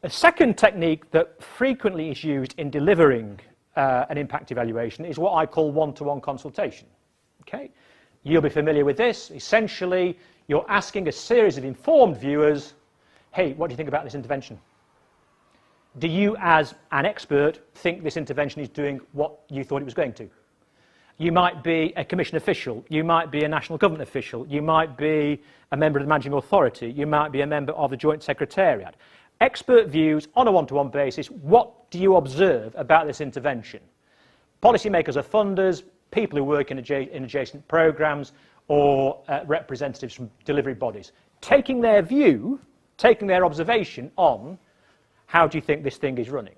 A second technique that frequently is used in delivering an impact evaluation is what I call one-to-one consultation. Okay? You'll be familiar with this. Essentially, you're asking a series of informed viewers, hey, what do you think about this intervention? Do you, as an expert, think this intervention is doing what you thought it was going to? You might be a commission official. You might be a national government official. You might be a member of the managing authority. You might be a member of the Joint Secretariat. Expert views on a one-to-one basis. What do you observe about this intervention? Policymakers or funders, people who work in adjacent programs, or representatives from delivery bodies. Taking their view, taking their observation on how do you think this thing is running.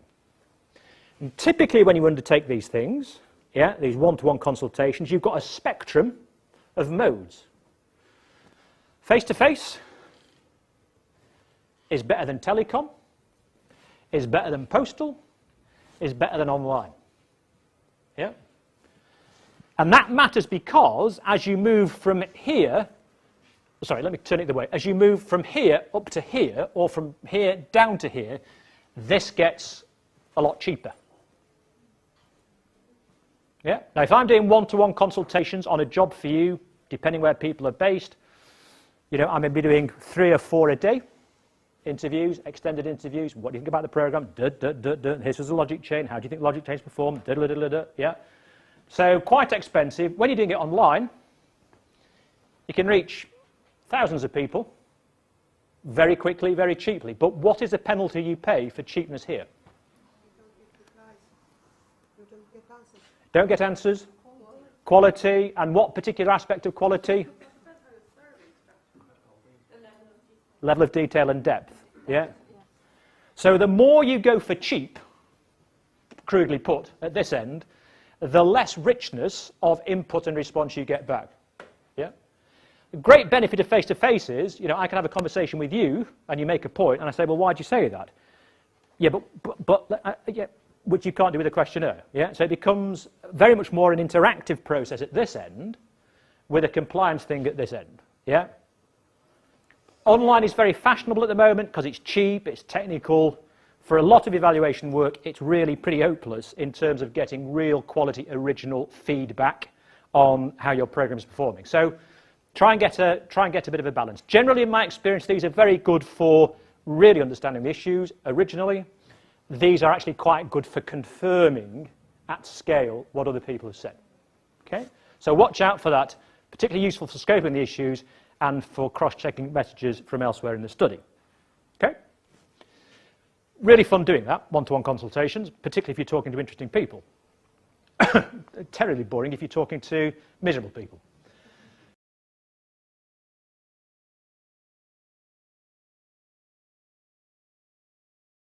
And typically when you undertake these things, these one-to-one consultations, you've got a spectrum of modes. Face-to-face is better than telecom, is better than postal, is better than online. Yeah? And that matters because as you move from here, sorry, let me turn it the way. As you move from here up to here, or from here down to here, this gets a lot cheaper. Yeah? Now, if I'm doing one-to-one consultations on a job for you, depending where people are based, you know, I may be doing 3 or 4 a day. Interviews, extended interviews. What do you think about the program? Here's the logic chain. How do you think logic chains perform? Yeah. So quite expensive. When you're doing it online, you can reach thousands of people very quickly, very cheaply. But what is the penalty you pay for cheapness here? Don't get answers. Quality. And what particular aspect of quality? Level of detail and depth. Yeah. So the more you go for cheap, crudely put, at this end, the less richness of input and response you get back. Yeah. The great benefit of face-to-face is, you know, I can have a conversation with you and you make a point and I say, well, why'd you say that? Yeah, yeah, which you can't do with a questionnaire. Yeah. So it becomes very much more an interactive process at this end with a compliance thing at this end. Yeah. Online is very fashionable at the moment because it's cheap, it's technical. For a lot of evaluation work, it's really pretty hopeless in terms of getting real quality, original feedback on how your program is performing. So try and get a bit of a balance. Generally, in my experience, these are very good for really understanding the issues originally. These are actually quite good for confirming at scale what other people have said. Okay? So watch out for that, particularly useful for scoping the issues and for cross-checking messages from elsewhere in the study. Okay? Really fun doing that, one-to-one consultations, particularly if you're talking to interesting people. Terribly boring if you're talking to miserable people.